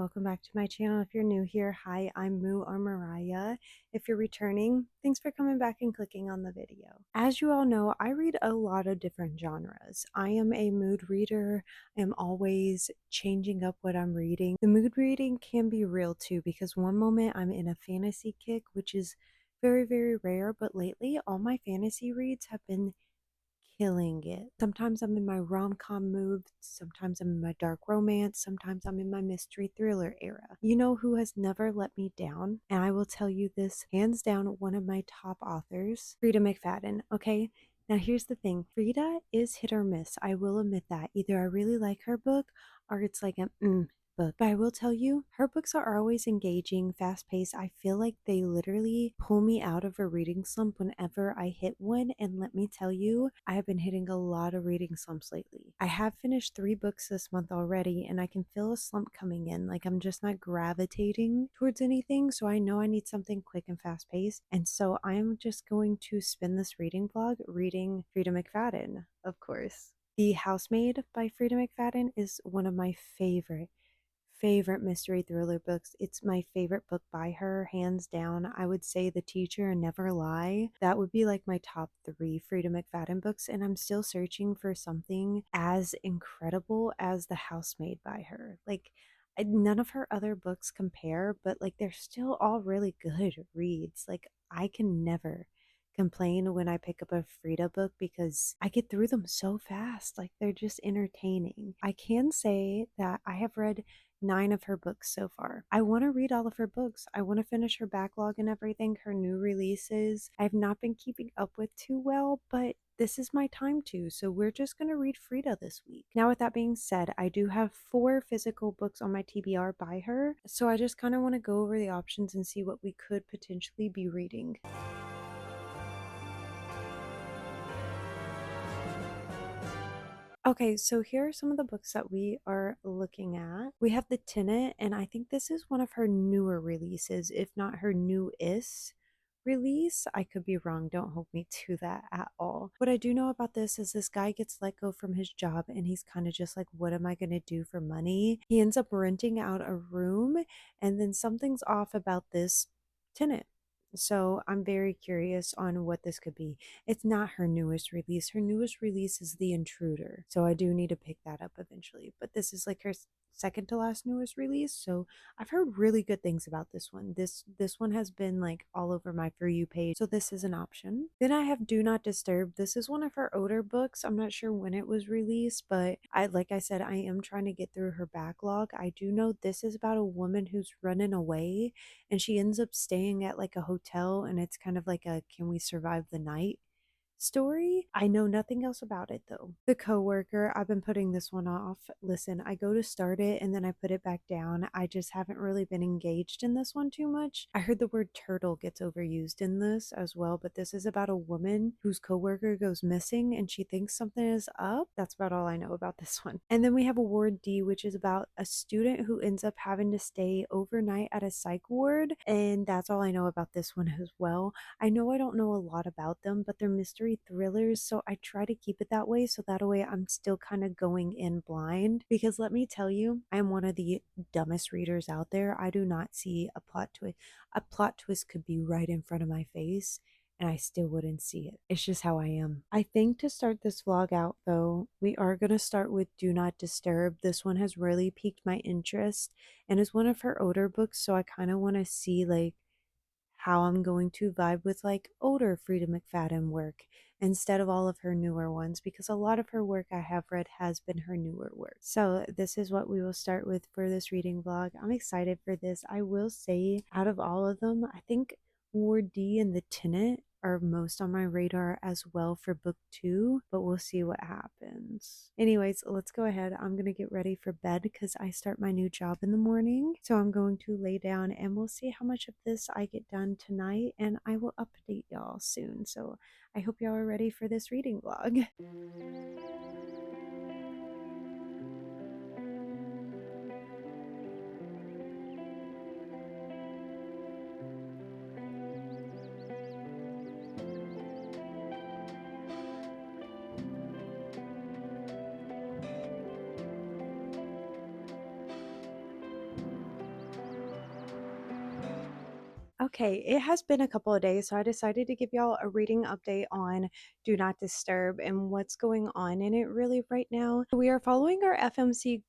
welcome back to my channel. If you're new here, hi, I'm Moo or Mariah. If you're returning, thanks for coming back and clicking on the video. As you all know, I read a lot of different genres. I am a mood reader. I am always changing up what I'm reading. The mood reading can be real too, because one moment I'm in a fantasy kick, which is very, very rare, but lately all my fantasy reads have been killing it. Sometimes I'm in my rom-com mood, sometimes I'm in my dark romance, sometimes I'm in my mystery thriller era. You know who has never let me down? And I will tell you this, hands down, one of my top authors, Freida McFadden, okay? Now here's the thing, Freida is hit or miss, I will admit that. Either I really like her book or it's like a book. But I will tell you, her books are always engaging, fast-paced. I feel like they literally pull me out of a reading slump whenever I hit one, and let me tell you, I have been hitting a lot of reading slumps lately. I have finished 3 books this month already, and I can feel a slump coming in, like I'm just not gravitating towards anything, so I know I need something quick and fast-paced, and so I'm just going to spend this reading vlog reading Freida McFadden, of course. The Housemaid by Freida McFadden is one of my favorite mystery thriller books. It's my favorite book by her, hands down. I would say The Teacher and Never Lie. That would be like my top 3 Freida McFadden books, and I'm still searching for something as incredible as The Housemaid by her. Like, none of her other books compare, but like they're still all really good reads. Like, I can never complain when I pick up a Freida book because I get through them so fast. Like, they're just entertaining. I can say that I have read 9 of her books so far. I want to read all of her books. I want to finish her backlog and everything, her new releases. I've not been keeping up with too well, but this is my time to, so we're just going to read Freida this week. Now, with that being said, I do have 4 physical books on my TBR by her, so I just kind of want to go over the options and see what we could potentially be reading. Okay, so here are some of the books that we are looking at. We have the Tenant, and I think this is one of her newer releases, if not her newest release. I could be wrong, don't hold me to that at all. What I do know about this is this guy gets let go from his job and he's kind of just like, what am I going to do for money? He ends up renting out a room, and then something's off about this tenant. So I'm very curious on what this could be. It's not her newest release. Her newest release is The Intruder. So I do need to pick that up eventually. But this is like her second to last newest release. So I've heard really good things about this one. This one has been like all over my For You page. So this is an option. Then I have Do Not Disturb. This is one of her older books. I'm not sure when it was released, but like I said, I am trying to get through her backlog. I do know this is about a woman who's running away, and she ends up staying at like a hotel, and it's kind of like a can we survive the night story. I know nothing else about it though. The Coworker, I've been putting this one off. Listen, I go to start it and then I put it back down. I just haven't really been engaged in this one too much. I heard the word turtle gets overused in this as well, but this is about a woman whose coworker goes missing and she thinks something is up. That's about all I know about this one. And then we have a Ward D, which is about a student who ends up having to stay overnight at a psych ward, and that's all I know about this one as well. I know I don't know a lot about them, but they're mystery thrillers, so I try to keep it that way, so that way I'm still kind of going in blind, because let me tell you, I am one of the dumbest readers out there. I do not see a plot twist. A plot twist could be right in front of my face and I still wouldn't see it. It's just how I am. I think to start this vlog out though, we are going to start with Do Not Disturb. This one has really piqued my interest and is one of her older books, so I kind of want to see like how I'm going to vibe with like older Freida McFadden work instead of all of her newer ones, because a lot of her work I have read has been her newer work. So this is what we will start with for this reading vlog. I'm excited for this. I will say out of all of them, I think Ward D and The Tenant are most on my radar as well for book 2, but we'll see what happens. Anyways, let's go ahead. I'm gonna get ready for bed because I start my new job in the morning, so I'm going to lay down and we'll see how much of this I get done tonight, and I will update y'all soon. So I hope y'all are ready for this reading vlog. Okay, it has been a couple of days, so I decided to give y'all a reading update on Do Not Disturb and what's going on in it really right now. We are following our FMC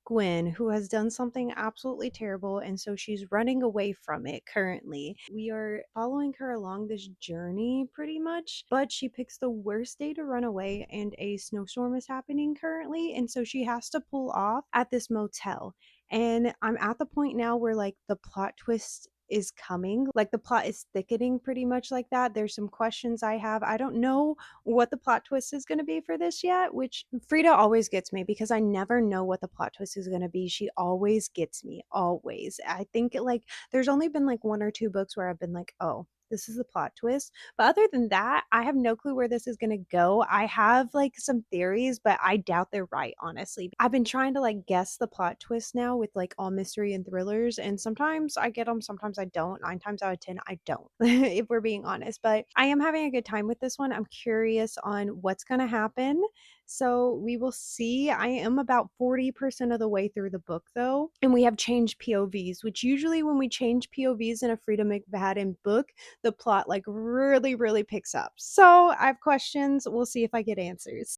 Gwen, who has done something absolutely terrible, and so she's running away from it currently. We are following her along this journey pretty much, but she picks the worst day to run away, and a snowstorm is happening currently, and so she has to pull off at this motel. And I'm at the point now where like the plot twist is coming. Like the plot is thickening pretty much like that. There's some questions I have. I don't know what the plot twist is going to be for this yet, which Frida always gets me because I never know what the plot twist is going to be. She always gets me, always. I think like there's only been like one or two books where I've been like, oh, this is the plot twist. But other than that, I have no clue where this is going to go. I have like some theories, but I doubt they're right, honestly. I've been trying to like guess the plot twist now with like all mystery and thrillers, and sometimes I get them, sometimes I don't. 9 times out of 10, I don't, if we're being honest. But I am having a good time with this one. I'm curious on what's going to happen. So we will see. I am about 40% of the way through the book though, and we have changed POVs, which usually when we change POVs in a Freida McFadden book, the plot like really, really picks up. So I have questions. We'll see if I get answers.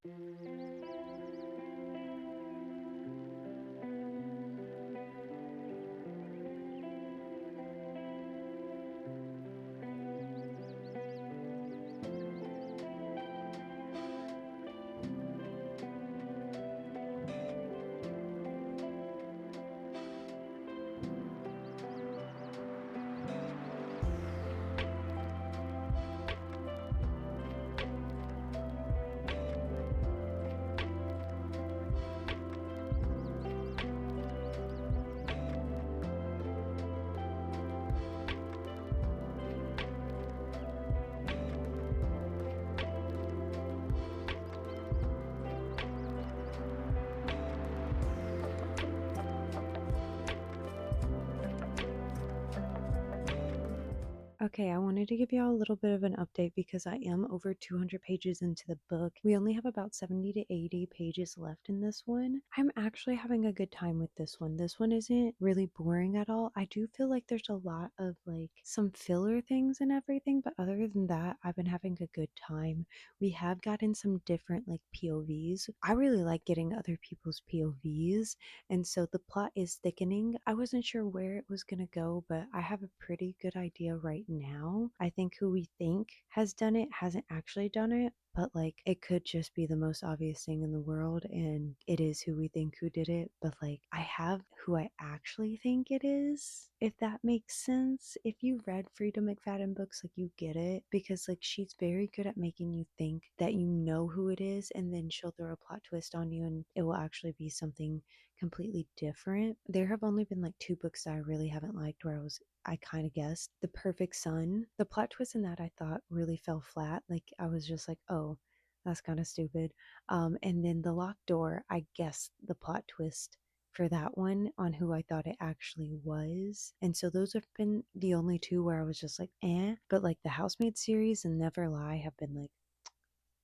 Okay, I wanted to give y'all a little bit of an update because I am over 200 pages into the book. We only have about 70 to 80 pages left in this one. I'm actually having a good time with this one. This one isn't really boring at all. I do feel like there's a lot of like some filler things and everything, but other than that, I've been having a good time. We have gotten some different like POVs. I really like getting other people's POVs, and so the plot is thickening. I wasn't sure where it was going to go, but I have a pretty good idea right now. I think who we think has done it hasn't actually done it, but like it could just be the most obvious thing in the world and it is who we think who did it. But like I have who I actually think it is, if that makes sense. If you read Freida McFadden books, like you get it, because like she's very good at making you think that you know who it is, and then she'll throw a plot twist on you and it will actually be something completely different. There have only been like two books that I really haven't liked where I kind of guessed. The Perfect Son, the plot twist in that I thought really fell flat. Like I was just like, oh, that's kind of stupid. And then The Locked Door, I guessed the plot twist for that one on who I thought it actually was. And so those have been the only two where I was just like, eh. But like the Housemaid series and Never Lie have been like,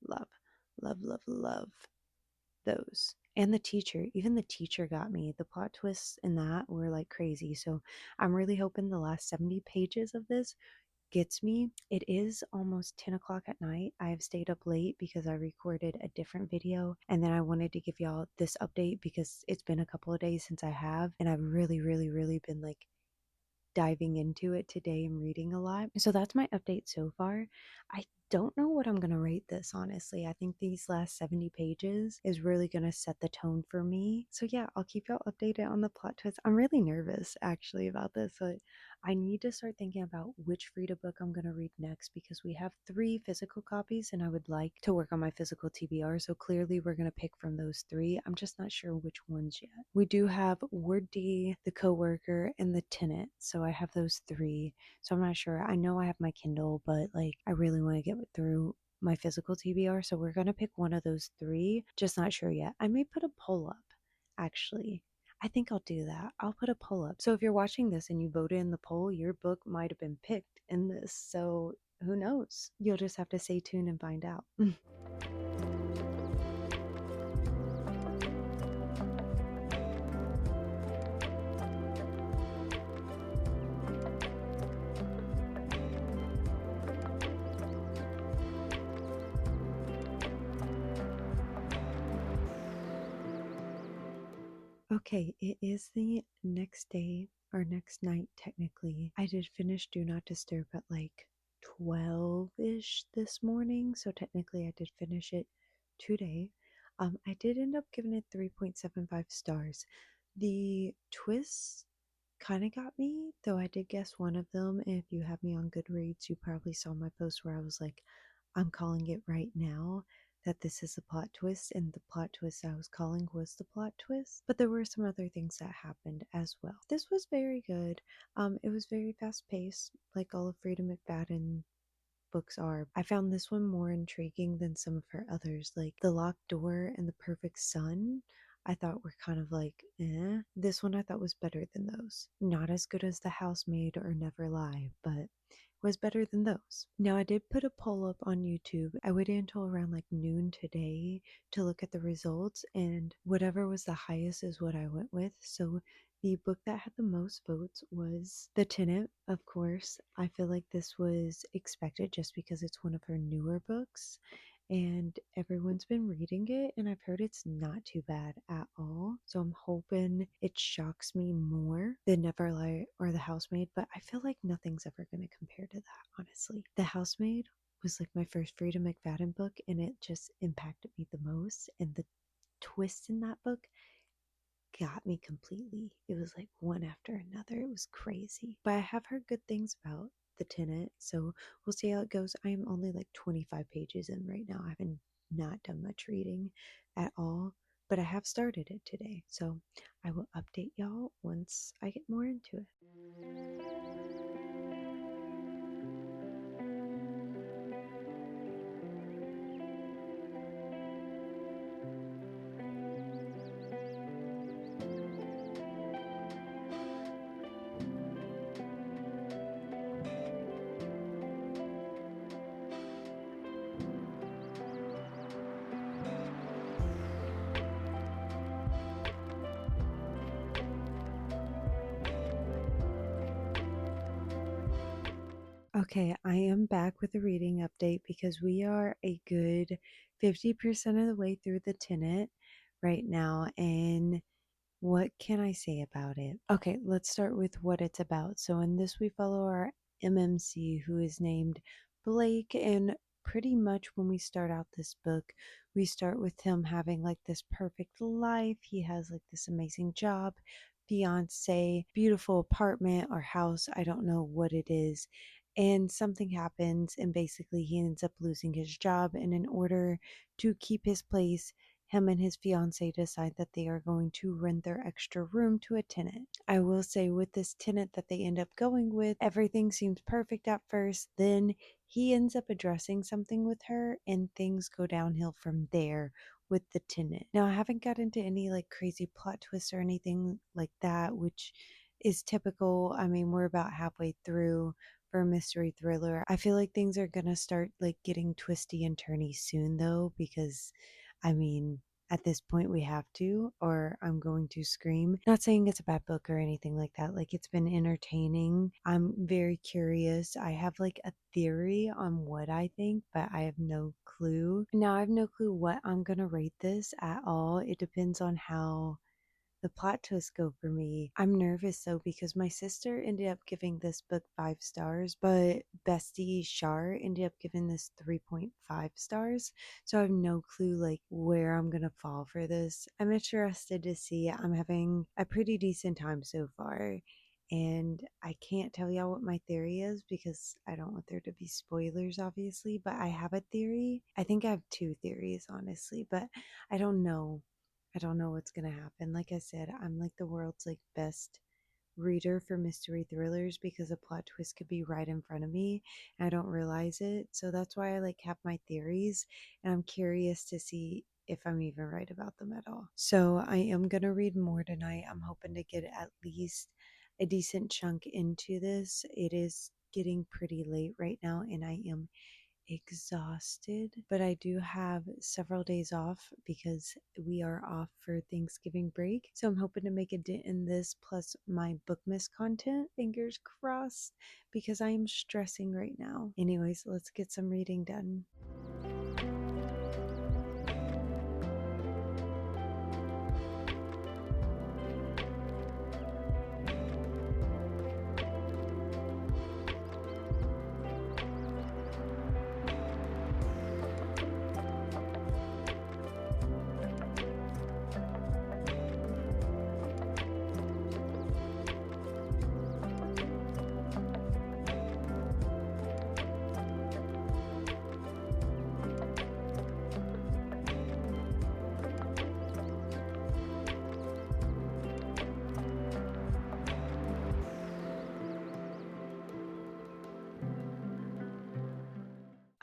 love, love, love, love those. And the teacher, even the teacher got me. The plot twists in that were like crazy. So I'm really hoping the last 70 pages of this gets me. It is almost 10 o'clock at night. I have stayed up late because I recorded a different video, and then I wanted to give y'all this update because it's been a couple of days since I have, and I've really, really, really been like diving into it today and reading a lot. So that's my update so far. I don't know what I'm going to rate this, honestly. I think these last 70 pages is really going to set the tone for me. So yeah, I'll keep y'all updated on the plot twist. I'm really nervous actually about this, but I need to start thinking about which Frida book I'm going to read next because we have 3 physical copies and I would like to work on my physical TBR. So clearly we're going to pick from those 3. I'm just not sure which ones yet. We do have Ward D, The Coworker, and The Tenant. So I have those 3. So I'm not sure. I know I have my Kindle, but like I really want to get through my physical TBR. So we're going to pick one of those 3. Just not sure yet. I may put a poll up actually. I think I'll do that. I'll put a poll up. So if you're watching this and you voted in the poll, your book might have been picked in this. So who knows? You'll just have to stay tuned and find out. Okay, it is the next day or next night, technically. I did finish Do Not Disturb at like 12-ish this morning, so technically I did finish it today. I did end up giving it 3.75 stars. The twists kind of got me, though I did guess one of them. And if you have me on Goodreads, you probably saw my post where I was like, I'm calling it right now that this is a plot twist, and the plot twist I was calling was the plot twist. But there were some other things that happened as well. This was very good. It was very fast paced, like all of Freida McFadden books are. I found this one more intriguing than some of her others, like The Locked Door and The Perfect Sun. I thought were kind of like, eh. This one I thought was better than those. Not as good as The Housemaid or Never Lie, but was better than those. Now, I did put a poll up on YouTube. I waited until around like noon today to look at the results, and whatever was the highest is what I went with. So the book that had the most votes was The Tenant, of course. I feel like this was expected just because it's one of her newer books and everyone's been reading it, and I've heard it's not too bad at all. So I'm hoping it shocks me more than Never Lie or The Housemaid, but I feel like nothing's ever going to compare to that, honestly. The Housemaid was like my first Freida McFadden book, and it just impacted me the most, and the twist in that book got me completely. It was like one after another. It was crazy. But I have heard good things about The Tenant, so we'll see how it goes. I am only like 25 pages in right now. I haven't not done much reading at all, but I have started it today. So I will update y'all once I get more into it. Okay, I am back with a reading update because we are a good 50% of the way through The Tenant right now, and what can I say about it? Okay, let's start with what it's about. So, in this, we follow our MMC who is named Blake, and pretty much when we start out this book, we start with him having like this perfect life. He has like this amazing job, fiance, beautiful apartment or house. I don't know what it is. And something happens, and basically, he ends up losing his job. And in order to keep his place, him and his fiance decide that they are going to rent their extra room to a tenant. I will say, with this tenant that they end up going with, everything seems perfect at first. Then he ends up addressing something with her, and things go downhill from there with the tenant. Now, I haven't got into any like crazy plot twists or anything like that, which is typical. I mean, we're about halfway through for a mystery thriller. I feel like things are gonna start like getting twisty and turny soon though, because I mean, at this point we have to, or I'm going to scream. Not saying it's a bad book or anything like that. Like, it's been entertaining. I'm very curious. I have like a theory on what I think, but I have no clue. Now, I have no clue what I'm gonna rate this at all. It depends on how the plot twists go for me. I'm nervous though because my sister ended up giving this book 5 stars, but bestie Shar ended up giving this 3.5 stars. So I have no clue like where I'm gonna fall for this. I'm interested to see. I'm having a pretty decent time so far. And I can't tell y'all what my theory is because I don't want there to be spoilers, obviously. But I have a theory. I think I have two theories, honestly, but I don't know. I don't know what's gonna happen. Like I said, I'm like the world's like best reader for mystery thrillers because a plot twist could be right in front of me and I don't realize it. So that's why I like have my theories, and I'm curious to see if I'm even right about them at all. So I am gonna read more tonight. I'm hoping to get at least a decent chunk into this. It is getting pretty late right now and I am exhausted, but I do have several days off because we are off for Thanksgiving break. So I'm hoping to make a dent in this plus my Bookmas content. Fingers crossed because I am stressing right now. Anyways, let's get some reading done.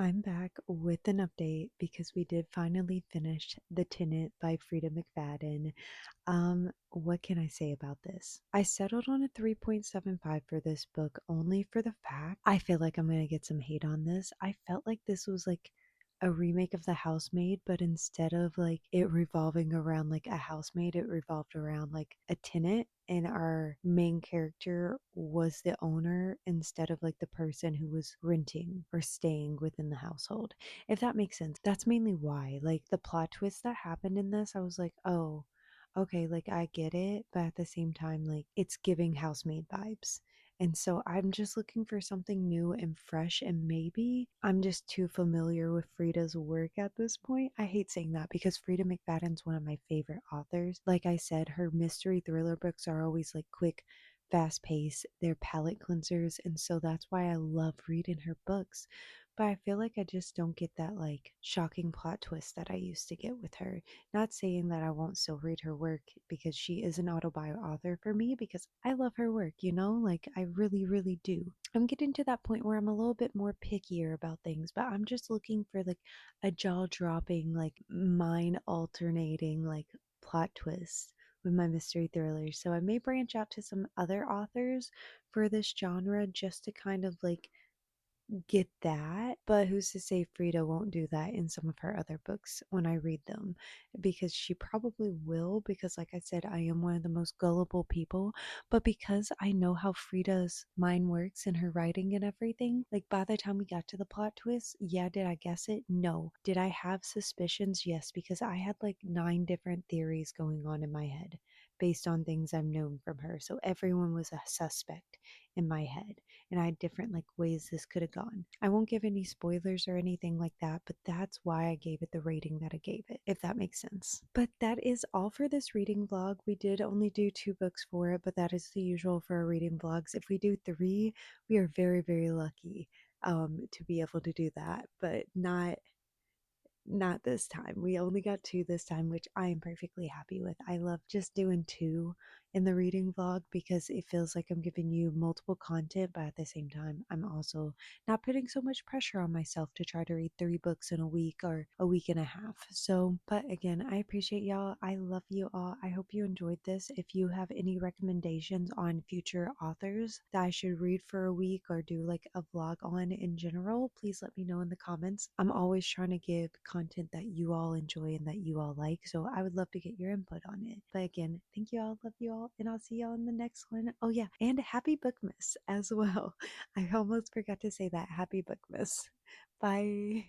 I'm back with an update because we did finally finish The Tenant by Freida McFadden. What can I say about this? I settled on a 3.75 for this book only for the fact I feel like I'm gonna get some hate on this. I felt like this was like a remake of The Housemaid, but instead of like it revolving around like a housemaid, it revolved around like a tenant, and our main character was the owner instead of like the person who was renting or staying within the household. If that makes sense. That's mainly why. Like the plot twist that happened in this, I was like, oh, okay, like I get it, but at the same time, like it's giving housemaid vibes. And so I'm just looking for something new and fresh, and maybe I'm just too familiar with Frida's work at this point. I hate saying that because Frida McFadden's one of my favorite authors. Like I said, her mystery thriller books are always like quick, fast paced, they're palate cleansers, and so that's why I love reading her books. But I feel like I just don't get that like shocking plot twist that I used to get with her. Not saying that I won't still read her work because she is an autobiography author for me because I love her work, you know? Like I really, really do. I'm getting to that point where I'm a little bit more pickier about things, but I'm just looking for like a jaw-dropping, like mind alternating, like plot twist with my mystery thrillers. So I may branch out to some other authors for this genre just to kind of like get that, but who's to say Frida won't do that in some of her other books when I read them? Because she probably will, because, like I said, I am one of the most gullible people. But because I know how Frida's mind works and her writing and everything, like by the time we got to the plot twist, yeah, did I guess it? No. Did I have suspicions? Yes, because I had like 9 different theories going on in my head based on things I've known from her. So everyone was a suspect in my head, and I had different like ways this could have gone. I won't give any spoilers or anything like that, but that's why I gave it the rating that I gave it, if that makes sense. But that is all for this reading vlog. We did only do 2 books for it, but that is the usual for our reading vlogs. If we do 3, we are very, very lucky to be able to do that, but not this time. We only got 2 this time, which I am perfectly happy with. I love just doing 2 in the reading vlog because it feels like I'm giving you multiple content, but at the same time, I'm also not putting so much pressure on myself to try to read 3 books in a week or a week and a half. So, but again, I appreciate y'all. I love you all. I hope you enjoyed this. If you have any recommendations on future authors that I should read for a week or do like a vlog on in general, please let me know in the comments. I'm always trying to give content that you all enjoy and that you all like, so I would love to get your input on it. But again, thank you all, love you all, and I'll see y'all in the next one. Oh yeah, and happy Bookmas as well. I almost forgot to say that. Happy Bookmas. Bye.